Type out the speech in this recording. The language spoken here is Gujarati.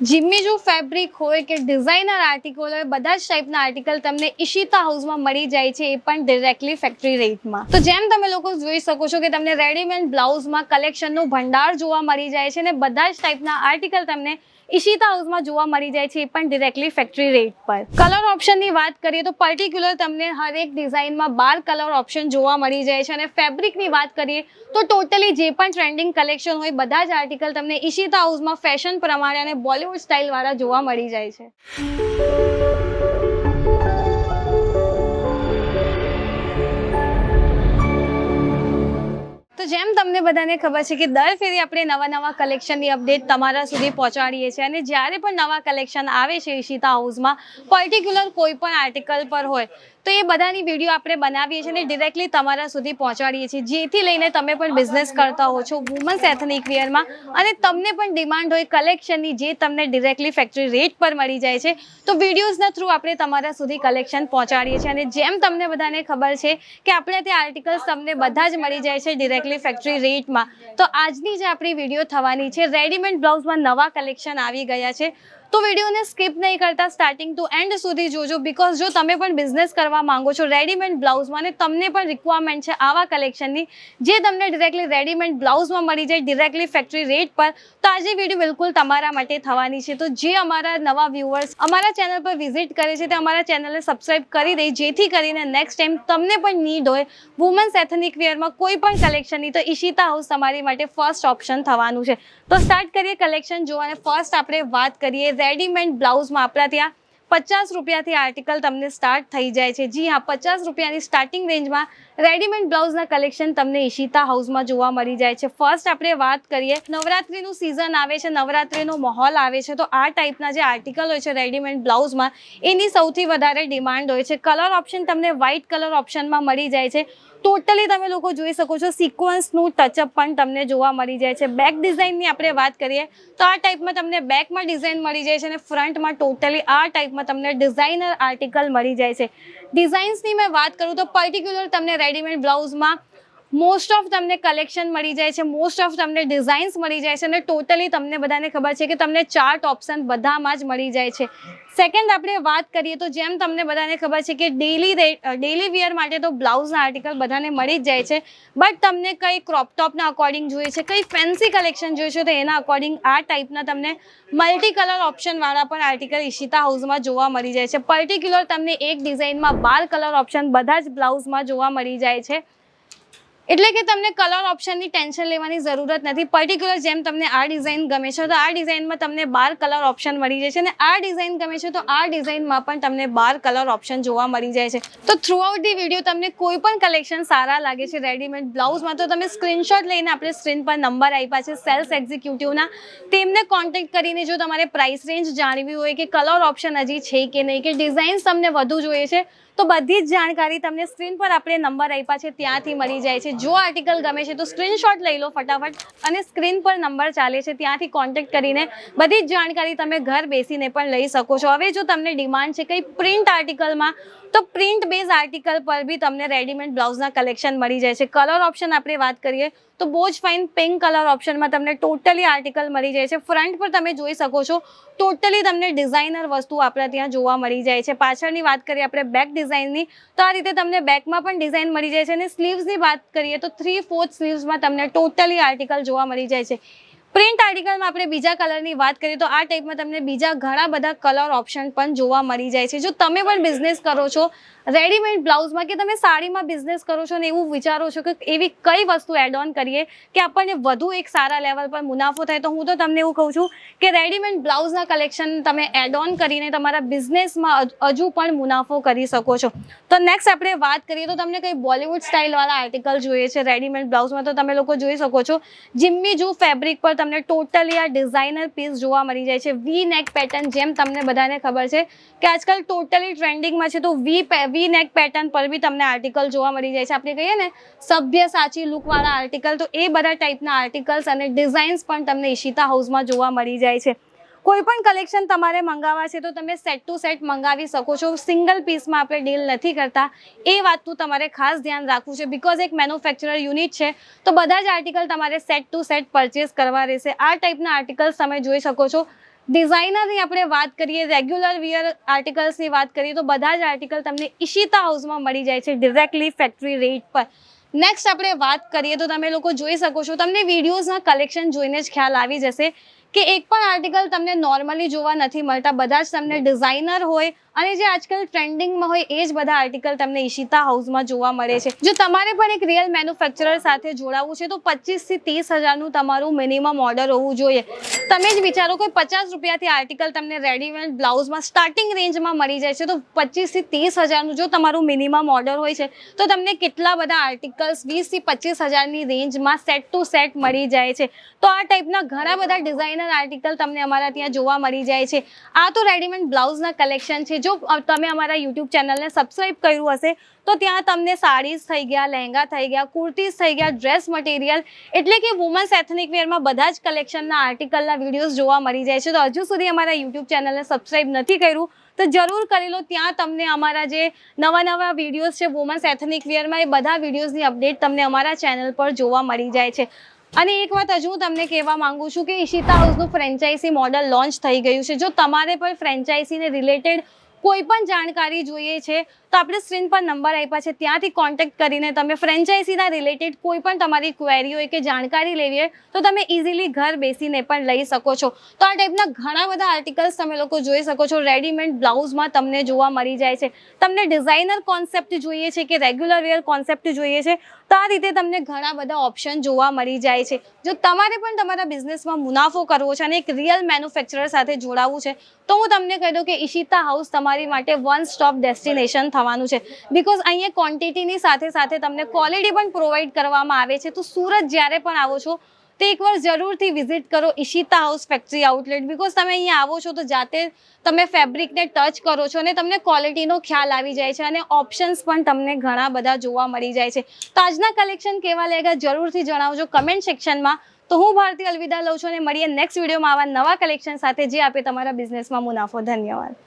જીમ્મીજુ ફેબ્રિક હોય કે ડિઝાઇનર આર્ટિકલ હોય બધા જ ટાઈપના આર્ટિકલ તમને ઈશિતા હાઉસમાં મળી જાય છે, એ પણ ડિરેક્ટલી ફેક્ટરી રેટમાં. તો જેમ તમે લોકો જોઈ શકો છો કે તમને રેડીમેડ બ્લાઉઝમાં કલેક્શનનું ભંડાર જોવા મળી જાય છે અને બધા જ ટાઈપના આર્ટિકલ તમને ઈશિતા હાઉસમાં જોવા મળી જાય છે, એ પણ ડિરેક્ટલી ફેક્ટરી રેટ પર. કલર ઓપ્શનની વાત કરીએ તો પર્ટિક્યુલર તમને હરેક ડિઝાઇનમાં 12 કલર ઓપ્શન જોવા મળી જાય છે અને ફેબ્રિકની વાત કરીએ તો ટોટલી જે પણ ટ્રેન્ડિંગ કલેક્શન હોય બધા જ આર્ટિકલ તમને ઈશિતા હાઉસમાં ફેશન પ્રમાણે અને બોલિવૂડ સ્ટાઇલ વાળા જોવા મળી જાય છે. તો જેમ તમને બધાને ખબર છે કે દર ફેરી આપણે નવા કલેક્શનની અપડેટ તમારા સુધી પહોંચાડીએ છીએ અને જ્યારે પણ નવા કલેક્શન આવે છે ઈશિતા હાઉસમાં પર્ટિક્યુલર કોઈ પણ આર્ટિકલ પર હોય તો એ બધાની વિડીયો આપણે બનાવીએ છીએ અને ડિરેક્ટલી તમારા સુધી પહોંચાડીએ છીએ, જેથી લઈને તમે પણ બિઝનેસ કરતા હો છો વુમન્સ એથનિક વેરમાં અને તમને પણ ડિમાન્ડ હોય કલેક્શનની જે તમને ડિરેક્ટલી ફેક્ટરી રેટ પર મળી જાય છે, તો વિડીયોઝના થ્રુ આપણે તમારા સુધી કલેક્શન પહોંચાડીએ છીએ. અને જેમ તમને બધાને ખબર છે કે આપણે ત્યાં આર્ટિકલ્સ તમને બધા જ મળી જાય છે ડિરેક્ટલી ફેક્ટરી રેટમાં, તો આજની જે આપણી વિડીયો થવાની છે રેડીમેડ બ્લાઉઝમાં નવા કલેક્શન આવી ગયા છે, તો વિડીયોને સ્કીપ નહીં કરતા સ્ટાર્ટિંગ ટુ એન્ડ સુધી જોજો. બીકોઝ જો તમે પણ બિઝનેસ કરવા માંગો છો રેડીમેડ બ્લાઉઝમાં અને તમને પણ રિક્વાયરમેન્ટ છે આવા કલેક્શનની જે તમને ડિરેક્ટલી રેડીમેડ બ્લાઉઝમાં મળી જાય ડિરેક્ટલી ફેક્ટરી રેટ પર, તો આજે વિડીયો બિલકુલ તમારા માટે થવાની છે. તો જે અમારા નવા વ્યુઅર્સ અમારા ચેનલ પર વિઝિટ કરે છે તે અમારા ચેનલને સબસ્ક્રાઈબ કરી દે, જેથી કરીને નેક્સ્ટ ટાઈમ તમને પણ નીડ હોય વુમન્સ એથનિક વેરમાં કોઈ પણ કલેક્શનની તો ઈશિતા હાઉસ તમારી માટે ફર્સ્ટ ઓપ્શન થવાનું છે. તો સ્ટાર્ટ કરીએ કલેક્શન જોવાને. ફર્સ્ટ આપણે વાત કરીએ રેડીમેડ બ્લાઉઝમાં આપણા ત્યાં 50 રૂપિયાથી આર્ટિકલ તમને સ્ટાર્ટ થઈ જાય છે. જી હા, 50 રૂપિયાની સ્ટાર્ટિંગ રેન્જમાં રેડીમેડ બ્લાઉઝના કલેક્શન તમને ઈશિતા હાઉસમાં જોવા મળી જાય છે. ફર્સ્ટ આપણે વાત કરીએ, નવરાત્રીનું સિઝન આવે છે, નવરાત્રીનો માહોલ આવે છે, તો આ ટાઈપના જે આર્ટિકલ હોય છે રેડીમેડ બ્લાઉઝમાં એની સૌથી વધારે ડિમાન્ડ હોય છે. કલર ઓપ્શન તમને વ્હાઇટ કલર ઓપ્શનમાં મળી જાય છે. ટોટલી તમે લોકો જોઈ શકો છો સિક્વન્સનું ટચઅપ પણ તમને જોવા મળી જાય છે. બેક ડિઝાઇનની આપણે વાત કરીએ તો આ ટાઈપમાં તમને બેકમાં ડિઝાઇન મળી જાય છે અને ફ્રન્ટમાં ટોટલી આ ટાઈપમાં તમને ડિઝાઇનર આર્ટિકલ મળી જાય છે. ડિઝાઇન્સની મેં વાત કરું તો પર્ટિક્યુલર તમને રેડીમેડ બ્લાઉઝમાં મોસ્ટ ઓફ તમને કલેક્શન મળી જાય છે, મોસ્ટ ઓફ તમને ડિઝાઇન્સ મળી જાય છે અને ટોટલી તમને બધાને ખબર છે કે તમને ચાર્ટ ઓપ્શન બધામાં જ મળી જાય છે. સેકન્ડ આપણે વાત કરીએ તો જેમ તમને બધાને ખબર છે કે ડેલી વિયર માટે તો બ્લાઉઝના આર્ટિકલ બધાને મળી જ જાય છે, બટ તમને કઈ ક્રોપ ટોપના અકોર્ડિંગ જોઈએ છે, કઈ ફેન્સી કલેક્શન જોઈએ છે, તો એના અકોર્ડિંગ આ ટાઈપના તમને મલ્ટી કલર ઓપ્શનવાળા પણ આર્ટિકલ ઈશિતા હાઉસમાં જોવા મળી જાય છે. પર્ટિક્યુલર તમને એક ડિઝાઇનમાં 12 કલર ઓપ્શન બધા જ બ્લાઉઝમાં જોવા મળી જાય છે, એટલે કે તમને કલર ઓપ્શનની ટેન્શન લેવાની જરૂરત નથી. પર્ટિક્યુલર જેમ તમને આ ડિઝાઇન ગમે છે તો આ ડિઝાઇનમાં તમને 12 કલર ઓપ્શન મળી જાય છે અને આ ડિઝાઇન ગમે છે તો આ ડિઝાઇનમાં પણ તમને 12 કલર ઓપ્શન જોવા મળી જાય છે. તો થ્રુ આઉટ ધી વિડીયો તમને કોઈ પણ કલેક્શન સારા લાગે છે રેડીમેડ બ્લાઉઝમાં તો તમે સ્ક્રીનશોટ લઈને આપણે સ્ક્રીન પર નંબર આપ્યા છે સેલ્સ એક્ઝિક્યુટિવના, તેમને કોન્ટેક્ટ કરીને જો તમારે પ્રાઇસ રેન્જ જાણવી હોય કે કલર ઓપ્શન હજી છે કે નહીં, કે ડિઝાઇન્સ તમને વધુ જોઈએ છે, તો બધી જ જાણકારી તમને સ્ક્રીન પર આપણે નંબર આપ્યા છે ત્યાંથી મળી જાય છે. જો આર્ટિકલ ગમે છે તો સ્ક્રીનશોટ લઈ લો ફટાફટ અને સ્ક્રીન પર નંબર ચાલે છે ત્યાંથી કોન્ટેક્ટ કરીને બધી જ જાણકારી તમે ઘર બેસીને પણ લઈ શકો છો. હવે જો તમને ડિમાન્ડ છે કંઈ પ્રિન્ટ આર્ટિકલમાં તો પ્રિન્ટ બેઝ આર્ટિકલ પર બી તમને રેડીમેડ બ્લાઉઝના કલેક્શન મળી જાય છે. કલર ઓપ્શન આપણે વાત કરીએ તો બહુ જ ફાઇન પિંક કલર ઓપ્શનમાં તમને ટોટલી આર્ટિકલ મળી જાય છે. ફ્રન્ટ પર તમે જોઈ શકો છો ટોટલી તમને ડિઝાઇનર વસ્તુ આપણે ત્યાં જોવા મળી જાય છે. પાછળની વાત કરીએ આપણે બેક ડિઝાઇનની તો આ રીતે તમને બેકમાં પણ ડિઝાઇન મળી જાય છે અને સ્લીવ્સની વાત કરીએ તો 3/4 સ્લીવ્સમાં તમને ટોટલી આર્ટિકલ જોવા મળી જાય છે. પ્રિન્ટ આર્ટિકલમાં આપણે બીજા કલરની વાત કરીએ તો આ ટાઈપમાં તમને બીજા ઘણા બધા કલર ઓપ્શન પણ જોવા મળી જાય છે. જો તમે પણ બિઝનેસ કરો છો રેડીમેડ બ્લાઉઝમાં કે તમે સાડીમાં બિઝનેસ કરો છો ને એવું વિચારો છો કે એવી કઈ વસ્તુ એડ ઓન કરીએ કે આપણને વધુ એક સારા લેવલ પર મુનાફો થાય, તો હું તો તમને એવું કહું છું કે રેડીમેડ બ્લાઉઝના કલેક્શન તમે એડ ઓન કરીને તમારા બિઝનેસમાં હજુ પણ મુનાફો કરી શકો છો. તો નેક્સ્ટ આપણે વાત કરીએ તો તમને કંઈ બોલિવૂડ સ્ટાઇલવાળા આર્ટિકલ જોઈએ છે રેડીમેડ બ્લાઉઝમાં, તો તમે લોકો જોઈ શકો છો જીમ્મીજુ ફેબ્રિક પર તમને ટોટલી આ ડિઝાઇનર પીસ જોવા મળી જાય છે. વી નેક પેટર્ન જેમ તમને બધાને ખબર છે કે આજકાલ ટોટલી ટ્રેન્ડિંગમાં છે, તો વી નેક પેટર્ન પર બી તમને આર્ટિકલ જોવા મળી જાય છે. આપણે કહીએ ને સભ્ય સાચી લુકવાળા આર્ટિકલ, તો એ બધા ટાઈપના આર્ટિકલ્સ અને ડિઝાઇન્સ પણ તમને ઈશિતા હાઉસમાં જોવા મળી જાય છે. કોઈ પણ કલેક્શન તમારે મંગાવવા છે તો તમે સેટ ટુ સેટ મંગાવી શકો છો. સિંગલ પીસમાં આપણે ડીલ નથી કરતા, એ વાતનું તમારે ખાસ ધ્યાન રાખવું છે. બીકોઝ એક મેન્યુફેક્ચરર યુનિટ છે તો બધા જ આર્ટિકલ તમારે સેટ ટુ સેટ પરચેસ કરવા રહેશે. આ ટાઈપના આર્ટિકલ્સ તમે જોઈ શકો છો ડિઝાઇનરની આપણે વાત કરીએ, રેગ્યુલર વિયર આર્ટિકલ્સની વાત કરીએ તો બધા જ આર્ટિકલ તમને ઈશિતા હાઉસમાં મળી જાય છે ડિરેક્ટલી ફેક્ટરી રેટ પર. નેક્સ્ટ આપણે વાત કરીએ તો તમે લોકો જોઈ શકો છો, તમને વિડીયોઝના કલેક્શન જોઈને જ ખ્યાલ આવી જશે કે એક પણ આર્ટિકલ તમને નોર્મલી જોવા નથી મળતા. બધા જ તમને ડિઝાઇનર હોય અને જે આજકાલ ટ્રેન્ડિંગમાં હોય એ જ બધા આર્ટિકલ તમને ઈશિતા હાઉસમાં જોવા મળે છે. જો તમારે પણ એક રિયલ મેન્યુફેક્ચરર સાથે જોડાવવું છે તો 25 થી 30 હજારનું તમારું મિનિમમ ઓર્ડર હોવું જોઈએ. તમે જ વિચારો કોઈ 50 રૂપિયાથી આર્ટિકલ તમને રેડીમેડ બ્લાઉઝમાં સ્ટાર્ટિંગ રેન્જમાં મળી જાય છે, તો 25 થી 30 હજારનું જો તમારું મિનિમમ ઓર્ડર હોય છે તો તમને કેટલા બધા આર્ટિકલ્સ 20 થી 25 હજારની રેન્જમાં સેટ ટુ સેટ મળી જાય છે. તો આ ટાઈપના ઘણા બધા ડિઝાઇનર આર્ટિકલ તમને અમારા ત્યાં જોવા મળી જાય છે. આ તો રેડીમેડ બ્લાઉઝના કલેક્શન છે. જો તમે અમારા યુટ્યુબ ચેનલને સબસ્ક્રાઇબ કર્યું હશે તો ત્યાં તમને સાડીઝ થઈ ગયા, લહેંગા થઈ ગયા, કુર્તીઝ થઈ ગયા, ડ્રેસ મટીરિયલ એટલે કે વુમન્સ એથનિક વેરમાં બધા જ કલેક્શનના આર્ટિકલના વિડીયોઝ જોવા મળી જાય છે. તો હજુ સુધી અમારા યુટ્યુબ ચેનલને સબસ્ક્રાઇબ નથી કર્યું તો જરૂર કરી લો. ત્યાં તમને અમારા જે નવા વિડીયોઝ છે વુમન્સ એથનિક વેરમાં, એ બધા વિડીયોઝની અપડેટ તમને અમારા ચેનલ પર જોવા મળી જાય છે. અને એક વાત હજુ હું તમને કહેવા માંગુ છું કે ઈશિતા હાઉસનું ફ્રેન્ચાઇઝી મોડલ લોન્ચ થઈ ગયું છે. જો તમારે પણ ફ્રેન્ચાઇઝીને રિલેટેડ કોઈ પણ જાણકારી જોઈએ છે તો આપણે સ્ક્રીન પર નંબર આપ્યા છે, ત્યાંથી કોન્ટેક્ટ કરીને તમે ફ્રેન્ચાઇઝીના રિલેટેડ કોઈ પણ તમારી ક્વેરી હોય કે જાણકારી લેવી હોય તો તમે ઇઝીલી ઘર બેસીને પણ લઈ શકો છો. તો આ ટાઈપના ઘણા બધા આર્ટિકલ્સ તમે લોકો જોઈ શકો છો રેડીમેડ બ્લાઉઝમાં તમને જોવા મળી જાય છે. તમને ડિઝાઇનર કોન્સેપ્ટ જોઈએ છે કે રેગ્યુલર વેર કોન્સેપ્ટ જોઈએ છે તો આ રીતે તમને ઘણા બધા ઓપ્શન જોવા મળી જાય છે. જો તમારે પણ તમારા બિઝનેસમાં મુનાફો કરવો છે અને એક રિયલ મેન્યુફેક્ચરર સાથે જોડાવવું છે તો હું તમને કહી દઉં કે ઈશિતા હાઉસ તમારી માટે વન સ્ટોપ ડેસ્ટિનેશન થવાનું છે. બિકોઝ અહીંયા ક્વોન્ટિટીની સાથે સાથે તમને ક્વોલિટી પણ પ્રોવાઈડ કરવામાં આવે છે. તો સુરત જ્યારે પણ આવો છો તો એકવાર જરૂરથી વિઝિટ કરો Ishita house factory outlet. Because તમે અહીંયા આવો છો તો જાતે તમે ફેબ્રિકને ટચ કરો છો અને તમને ક્વોલિટીનો ખ્યાલ આવી જાય છે અને ઓપ્શન્સ પણ તમને ઘણા બધા જોવા મળી જાય છે. તો આજના કલેક્શન કેવા લાગ્યા જરૂરથી જણાવજો કમેન્ટ સેક્શનમાં. તો હું ભારતી અલવિદા લઉં છું અને મળીએ નેક્સ્ટ વિડીયોમાં આવા નવા કલેક્શન સાથે જે આપે તમારા બિઝનેસમાં મુનાફો. ધન્યવાદ.